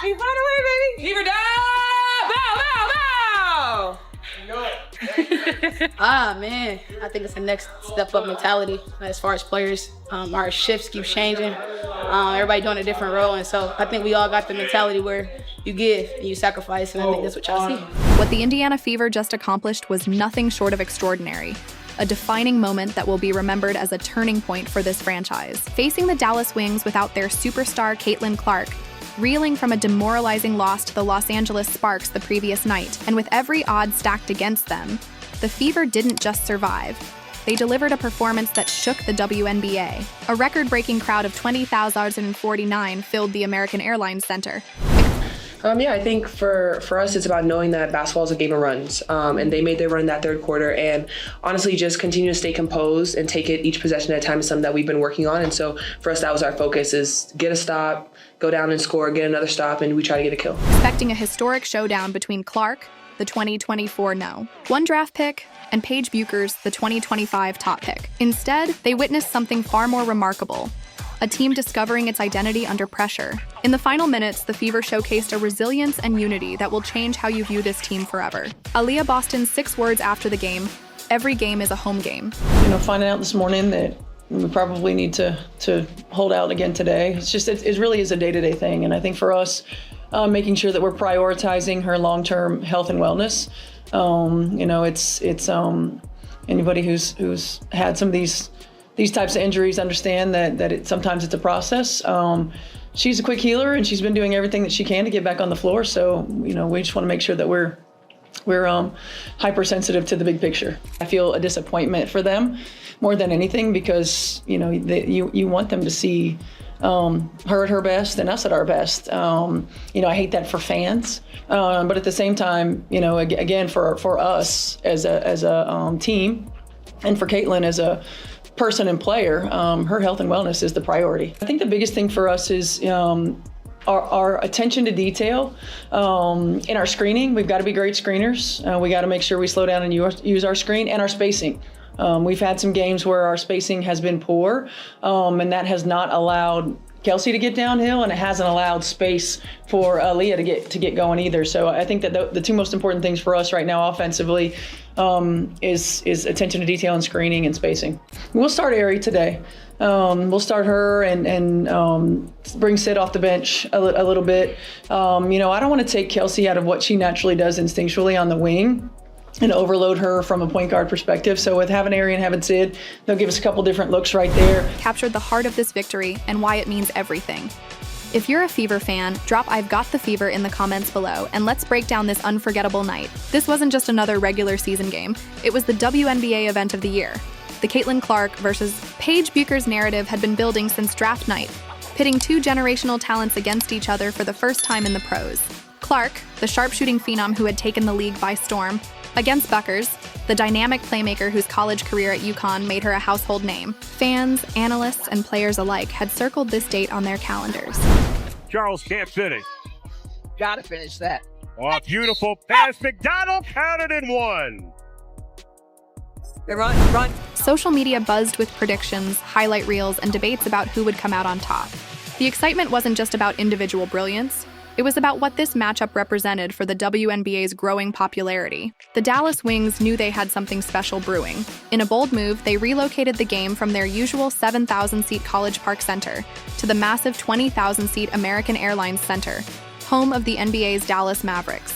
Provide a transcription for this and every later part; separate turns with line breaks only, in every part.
We find a way, baby. Fever down. Bow, bow, bow.
Man, I think it's the next step up mentality as far as players. Our shifts keep changing. Everybody doing a different role, and so I think we all got the mentality where you give and you sacrifice, and I think that's what y'all see.
What the Indiana Fever just accomplished was nothing short of extraordinary. A defining moment that will be remembered as a turning point for this franchise. Facing the Dallas Wings without their superstar Caitlin Clark, reeling from a demoralizing loss to the Los Angeles Sparks the previous night, and with every odd stacked against them, the Fever didn't just survive. They delivered a performance that shook the WNBA. A record-breaking crowd of 20,049 filled the American Airlines Center.
Yeah, I think for us, it's about knowing that basketball is a game of runs, and they made their run that third quarter, and honestly, just continue to stay composed and take it each possession at a time is something that we've been working on, and so for us, that was our focus, is get a stop, go down and score, get another stop, and we try to get a kill.
Expecting a historic showdown between Clark, the 2024 one draft pick, and Paige Buchers, the 2025 top pick. Instead, they witnessed something far more remarkable. A team discovering its identity under pressure. In the final minutes, the Fever showcased a resilience and unity that will change how you view this team forever. Aaliyah Boston's 6 words after the game: every game is a home game.
Finding out this morning that we probably need to hold out again today. It really is a day-to-day thing. And I think for us, making sure that we're prioritizing her long-term health and wellness. Anybody who's had some of these types of injuries understand that sometimes it's a process. She's a quick healer, and she's been doing everything that she can to get back on the floor. So, we just want to make sure that we're hypersensitive to the big picture. I feel a disappointment for them more than anything because, you want them to see her at her best and us at our best. I hate that for fans, but at the same time, again, for us as a team, and for Caitlin as a person and player, her health and wellness is the priority. I think the biggest thing for us is our attention to detail in our screening. We've got to be great screeners. We got to make sure we slow down and use our screen and our spacing. We've had some games where our spacing has been poor, and that has not allowed Kelsey to get downhill, and it hasn't allowed space for Aaliyah to get going either. So I think that the two most important things for us right now offensively is attention to detail and screening and spacing. We'll start Ari today. We'll start her and bring Sid off the bench a little bit. I don't want to take Kelsey out of what she naturally does instinctually on the wing and overload her from a point guard perspective. So with having Ari and having Sid, they'll give us a couple different looks right there.
Captured the heart of this victory and why it means everything. If you're a Fever fan, drop "I've got the Fever" in the comments below, and let's break down this unforgettable night. This wasn't just another regular season game. It was the WNBA event of the year. The Caitlin Clark versus Paige Buchers narrative had been building since draft night, pitting 2 generational talents against each other for the first time in the pros. Clark, the sharpshooting phenom who had taken the league by storm, against Buchers, the dynamic playmaker whose college career at UConn made her a household name. Fans, analysts, and players alike had circled this date on their calendars.
Charles can't finish.
Gotta finish that.
Oh, beautiful pass. McDonald counted in 1.
They run.
Social media buzzed with predictions, highlight reels, and debates about who would come out on top. The excitement wasn't just about individual brilliance. It was about what this matchup represented for the WNBA's growing popularity. The Dallas Wings knew they had something special brewing. In a bold move, they relocated the game from their usual 7,000-seat College Park Center to the massive 20,000-seat American Airlines Center, home of the NBA's Dallas Mavericks.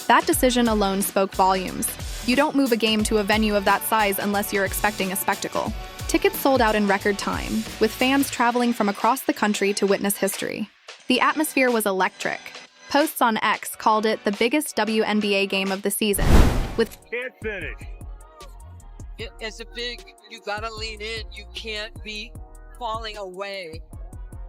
That decision alone spoke volumes. You don't move a game to a venue of that size unless you're expecting a spectacle. Tickets sold out in record time, with fans traveling from across the country to witness history. The atmosphere was electric. Posts on X called it the biggest WNBA game of the season, with
Can't finish.
It's a big, you gotta lean in. You can't be falling away.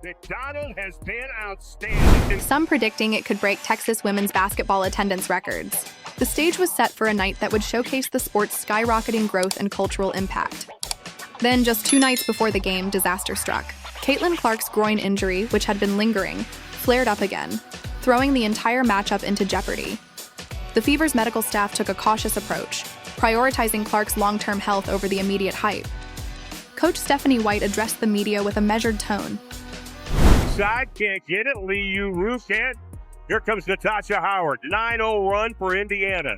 McDonald has been outstanding.
some predicting it could break Texas women's basketball attendance records. The stage was set for a night that would showcase the sport's skyrocketing growth and cultural impact. Then, just 2 nights before the game, disaster struck. Caitlin Clark's groin injury, which had been lingering, flared up again, throwing the entire matchup into jeopardy. The Fever's medical staff took a cautious approach, prioritizing Clark's long-term health over the immediate hype. Coach Stephanie White addressed the media with a measured tone.
Side can't get it. Lee Yu Rue can't. Here comes Natasha Howard. 9-0 run for Indiana.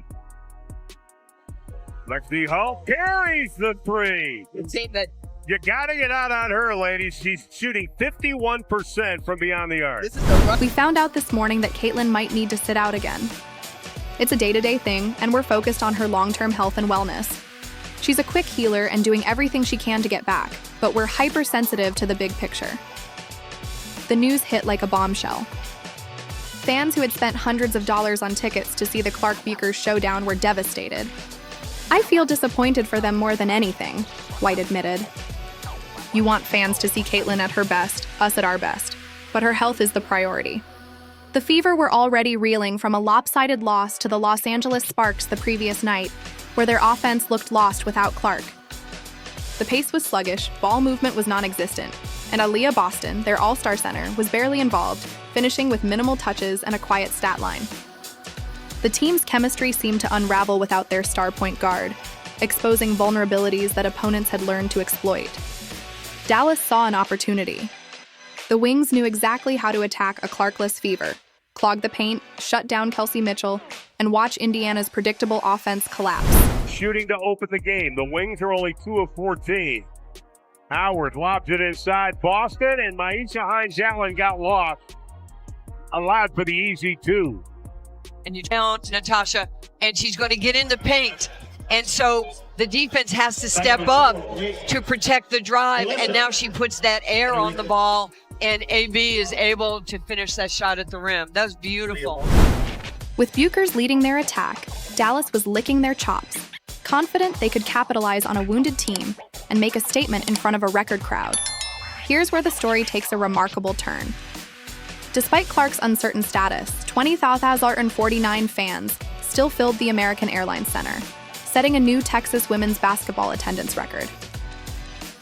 Lexi Hull carries the three.
See that
You got to get out on her, ladies. She's shooting 51% from beyond the arc.
this is a
We found out this morning that Caitlin might need to sit out again. It's a day-to-day thing, and we're focused on her long-term health and wellness. She's a quick healer and doing everything she can to get back, but we're hypersensitive to the big picture. The news hit like a bombshell. Fans who had spent hundreds of dollars on tickets to see the Clark-Buchers showdown were devastated. I feel disappointed for them more than anything, White admitted. You want fans to see Caitlin at her best, us at our best, but her health is the priority. The Fever were already reeling from a lopsided loss to the Los Angeles Sparks the previous night, where their offense looked lost without Clark. The pace was sluggish, ball movement was non-existent, and Aaliyah Boston, their all-star center, was barely involved, finishing with minimal touches and a quiet stat line. The team's chemistry seemed to unravel without their star point guard, exposing vulnerabilities that opponents had learned to exploit. Dallas saw an opportunity. The Wings knew exactly how to attack a Clarkless Fever, clog the paint, shut down Kelsey Mitchell, and watch Indiana's predictable offense collapse.
Shooting to open the game. The Wings are only 2 of 14. Howard lobs it inside Boston, and Maisha Hines-Allen got lost. Allowed for the easy two.
and you down to Natasha, and she's going to get in the paint. And so the defense has to step up to protect the drive, and now she puts that air on the ball, and AB is able to finish that shot at the rim. That was beautiful.
With Buchers leading their attack, Dallas was licking their chops, confident they could capitalize on a wounded team and make a statement in front of a record crowd. Here's where the story takes a remarkable turn. Despite Clark's uncertain status, 20,049 fans still filled the American Airlines Center, setting a new Texas women's basketball attendance record.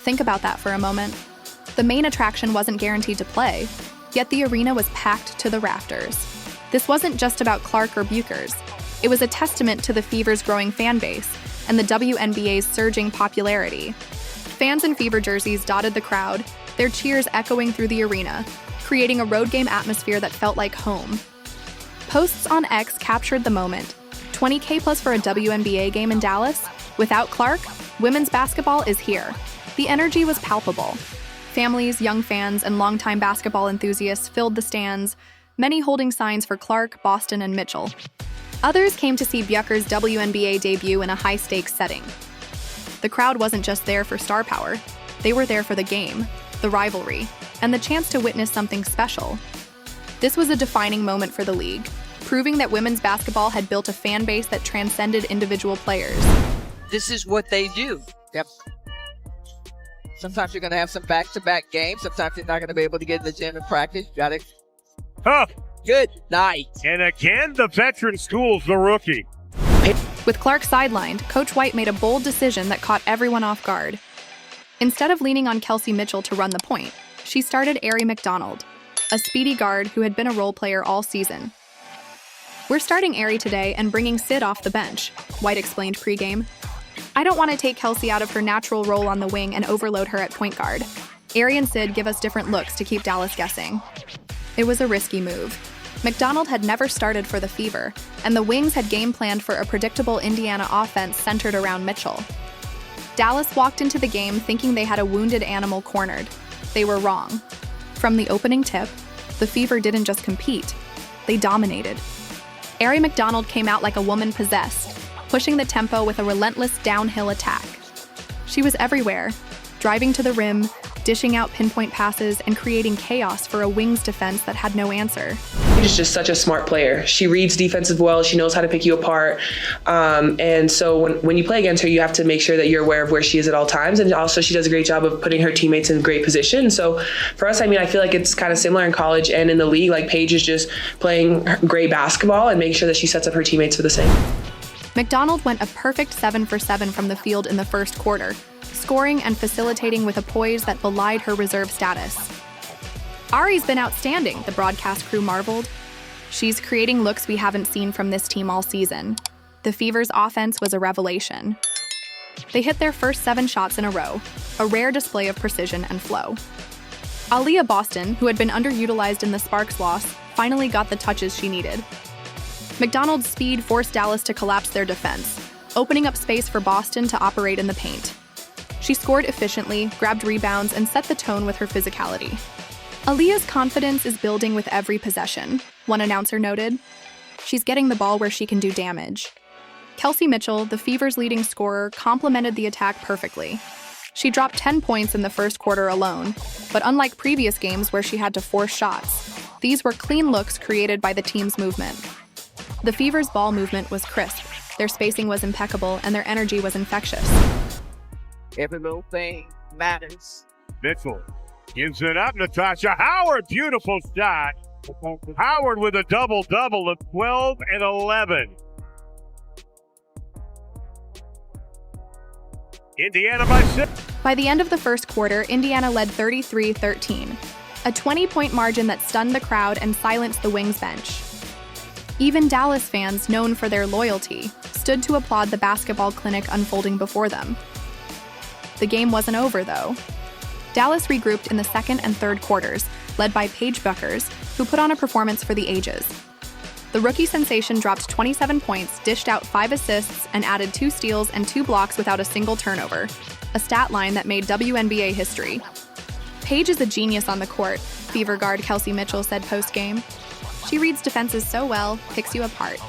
Think about that for a moment. The main attraction wasn't guaranteed to play, yet the arena was packed to the rafters. This wasn't just about Clark or Buchers. It was a testament to the Fever's growing fan base and the WNBA's surging popularity. Fans in Fever jerseys dotted the crowd, their cheers echoing through the arena, creating a road game atmosphere that felt like home. Posts on X captured the moment. 20K plus for a WNBA game in Dallas? Without Clark, women's basketball is here. The energy was palpable. Families, young fans, and longtime basketball enthusiasts filled the stands, many holding signs for Clark, Boston, and Mitchell. Others came to see Buchers' WNBA debut in a high-stakes setting. The crowd wasn't just there for star power. They were there for the game, the rivalry, and the chance to witness something special. This was a defining moment for the league, proving that women's basketball had built a fan base that transcended individual players.
This is what they do.
Yep. Sometimes you're going to have some back-to-back games. Sometimes you're not going to be able to get in the gym and practice. You got it.
Huh.
Good night.
And again, the veteran schools the rookie.
With Clark sidelined, Coach White made a bold decision that caught everyone off guard. Instead of leaning on Kelsey Mitchell to run the point, she started Ari McDonald, a speedy guard who had been a role player all season. "We're starting Ari today and bringing Sid off the bench," White explained pregame. "I don't want to take Kelsey out of her natural role on the wing and overload her at point guard. Ari and Sid give us different looks to keep Dallas guessing." It was a risky move. McDonald had never started for the Fever, and the Wings had game planned for a predictable Indiana offense centered around Mitchell. Dallas walked into the game thinking they had a wounded animal cornered. They were wrong. From the opening tip, the Fever didn't just compete, they dominated. Ari McDonald came out like a woman possessed, pushing the tempo with a relentless downhill attack. She was everywhere, driving to the rim, dishing out pinpoint passes, and creating chaos for a Wings defense that had no answer.
She's just such a smart player. She reads defensive well. She knows how to pick you apart. And so when you play against her, you have to make sure that you're aware of where she is at all times. And also she does a great job of putting her teammates in great position. So for us, I feel like it's kind of similar in college and in the league. Like Paige is just playing great basketball and making sure that she sets up her teammates for the same.
McDonald went a perfect 7 for 7 from the field in the first quarter, scoring and facilitating with a poise that belied her reserve status. "Ari's been outstanding," the broadcast crew marveled. "She's creating looks we haven't seen from this team all season." The Fever's offense was a revelation. They hit their first 7 shots in a row, a rare display of precision and flow. Aaliyah Boston, who had been underutilized in the Sparks loss, finally got the touches she needed. McDonald's speed forced Dallas to collapse their defense, opening up space for Boston to operate in the paint. She scored efficiently, grabbed rebounds, and set the tone with her physicality. Aaliyah's confidence is building with every possession, one announcer noted. She's getting the ball where she can do damage. Kelsey Mitchell, the Fever's leading scorer, complemented the attack perfectly. She dropped 10 points in the first quarter alone, but unlike previous games where she had to force shots, these were clean looks created by the team's movement. The Fever's ball movement was crisp, their spacing was impeccable, and their energy was infectious.
Every little thing matters.
Mitchell gives it up. Natasha Howard, beautiful shot. Howard with a double-double of 12 and 11. Indiana by 6.
By the end of the first quarter, Indiana led 33-13, a 20-point margin that stunned the crowd and silenced the Wings bench. Even Dallas fans, known for their loyalty, stood to applaud the basketball clinic unfolding before them. The game wasn't over, though. Dallas regrouped in the second and third quarters, led by Paige Buckers, who put on a performance for the ages. The rookie sensation dropped 27 points, dished out 5 assists, and added 2 steals and 2 blocks without a single turnover, a stat line that made WNBA history. Paige is a genius on the court, Fever guard Kelsey Mitchell said post-game. She reads defenses so well, picks you apart.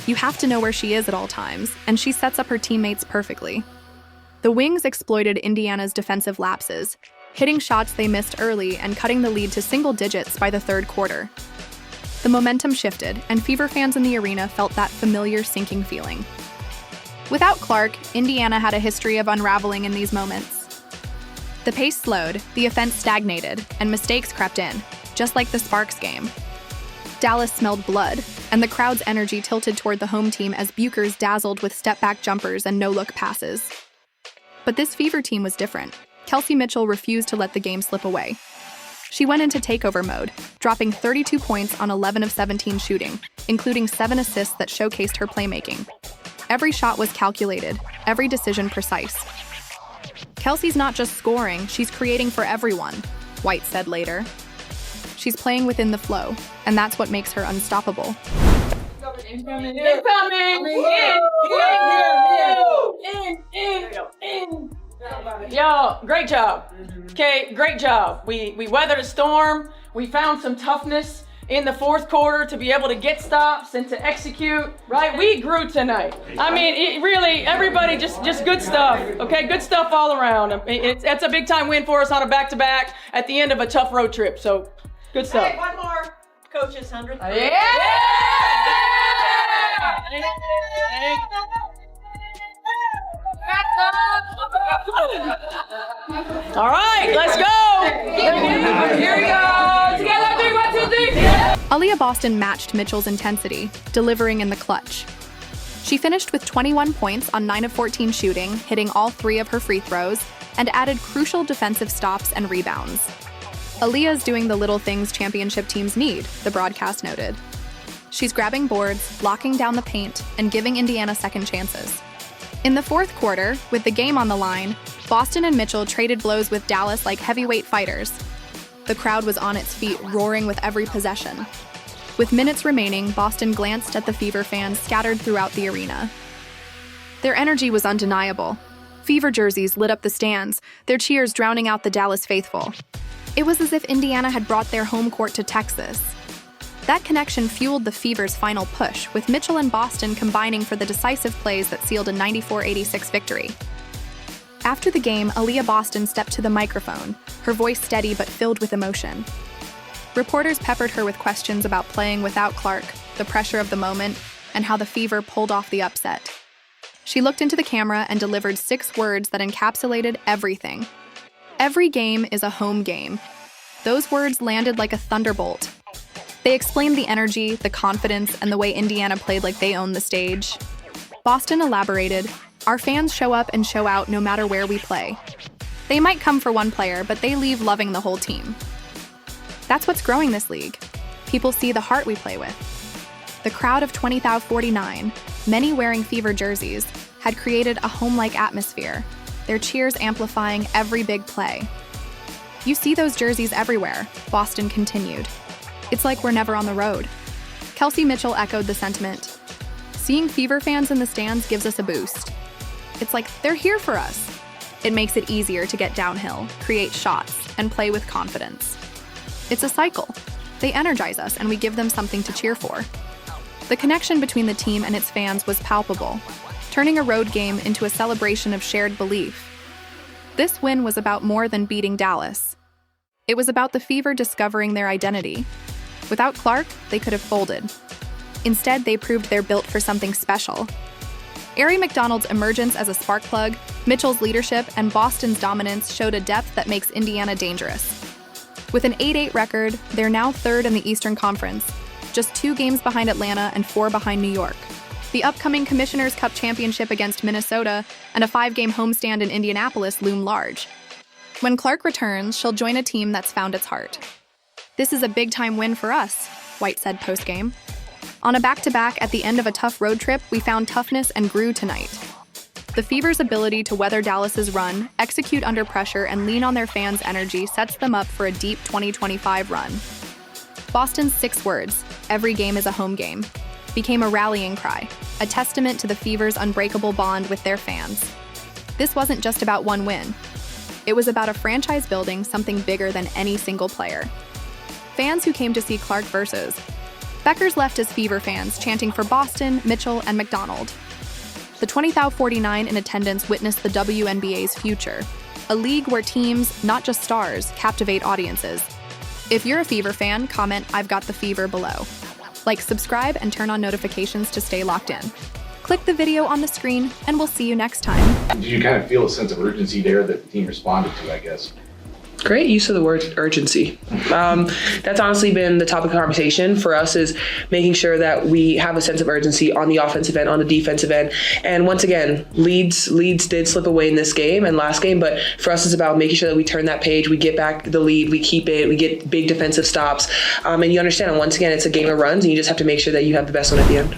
You have to know where she is at all times, and she sets up her teammates perfectly. The Wings exploited Indiana's defensive lapses, hitting shots they missed early and cutting the lead to single digits by the third quarter. The momentum shifted, and Fever fans in the arena felt that familiar sinking feeling. Without Clark, Indiana had a history of unraveling in these moments. The pace slowed, the offense stagnated, and mistakes crept in, just like the Sparks game. Dallas smelled blood, and the crowd's energy tilted toward the home team as Buchers dazzled with step-back jumpers and no-look passes. But this Fever team was different. Kelsey Mitchell refused to let the game slip away. She went into takeover mode, dropping 32 points on 11 of 17 shooting, including 7 assists that showcased her playmaking. Every shot was calculated, every decision precise. Kelsey's not just scoring, she's creating for everyone, White said later. She's playing within the flow, and that's what makes her unstoppable.
Incoming! In!
Yo, great job. Okay, great job. We weathered a storm. We found some toughness in the fourth quarter to be able to get stops and to execute. Right? We grew tonight. I mean, it really, everybody just good stuff. Okay, good stuff all around. It's a big time win for us on a back-to-back at the end of a tough road trip. So, good stuff.
Hey, one more. Coach's 100th.
All right, let's go.
Here we go! Together, 3, 1, 2, 3!
Aaliyah Boston matched Mitchell's intensity, delivering in the clutch. She finished with 21 points on 9 of 14 shooting, hitting all 3 of her free throws, and added crucial defensive stops and rebounds. Aaliyah's doing the little things championship teams need, the broadcast noted. She's grabbing boards, locking down the paint, and giving Indiana second chances. In the fourth quarter, with the game on the line, Boston and Mitchell traded blows with Dallas like heavyweight fighters. The crowd was on its feet, roaring with every possession. With minutes remaining, Boston glanced at the Fever fans scattered throughout the arena. Their energy was undeniable. Fever jerseys lit up the stands, their cheers drowning out the Dallas faithful. It was as if Indiana had brought their home court to Texas. That connection fueled the Fever's final push, with Mitchell and Boston combining for the decisive plays that sealed a 94-86 victory. After the game, Aaliyah Boston stepped to the microphone, her voice steady but filled with emotion. Reporters peppered her with questions about playing without Clark, the pressure of the moment, and how the Fever pulled off the upset. She looked into the camera and delivered 6 words that encapsulated everything. Every game is a home game. Those words landed like a thunderbolt. They explained the energy, the confidence, and the way Indiana played like they owned the stage. Boston elaborated, "Our fans show up and show out no matter where we play. They might come for one player, but they leave loving the whole team." That's what's growing this league. People see the heart we play with. The crowd of 20,049, many wearing Fever jerseys, had created a home-like atmosphere, their cheers amplifying every big play. You see those jerseys everywhere, Boston continued. It's like we're never on the road. Kelsey Mitchell echoed the sentiment. Seeing Fever fans in the stands gives us a boost. It's like they're here for us. It makes it easier to get downhill, create shots, and play with confidence. It's a cycle. They energize us and we give them something to cheer for. The connection between the team and its fans was palpable, turning a road game into a celebration of shared belief. This win was about more than beating Dallas. It was about the Fever discovering their identity. Without Clark, they could have folded. Instead, they proved they're built for something special. Arie McDonald's emergence as a spark plug, Mitchell's leadership, and Boston's dominance showed a depth that makes Indiana dangerous. With an 8-8 record, they're now third in the Eastern Conference, just 2 games behind Atlanta and 4 behind New York. The upcoming Commissioner's Cup championship against Minnesota and a 5-game homestand in Indianapolis loom large. When Clark returns, she'll join a team that's found its heart. "This is a big-time win for us," White said post-game. "On a back-to-back at the end of a tough road trip, we found toughness and grew tonight." The Fever's ability to weather Dallas's run, execute under pressure, and lean on their fans' energy sets them up for a deep 2025 run. Boston's 6 words, "Every game is a home game," became a rallying cry, a testament to the Fever's unbreakable bond with their fans. This wasn't just about one win. It was about a franchise building something bigger than any single player. Fans who came to see Clark versus Beckers left as Fever fans, chanting for Boston, Mitchell, and McDonald. The 20,049 in attendance witnessed the WNBA's future, a league where teams, not just stars, captivate audiences. If you're a Fever fan, comment "I've got the Fever" below. Like, subscribe, and turn on notifications to stay locked in. Click the video on the screen, and we'll see you next time.
Did you kind of feel a sense of urgency there that the team responded to, I guess?
Great use of the word urgency. That's honestly been the topic of conversation for us, is making sure that we have a sense of urgency on the offensive end, on the defensive end. And once again, leads did slip away in this game and last game, but for us it's about making sure that we turn that page, we get back the lead, we keep it, we get big defensive stops. And you understand, once again, it's a game of runs, and you just have to make sure that you have the best one at the end.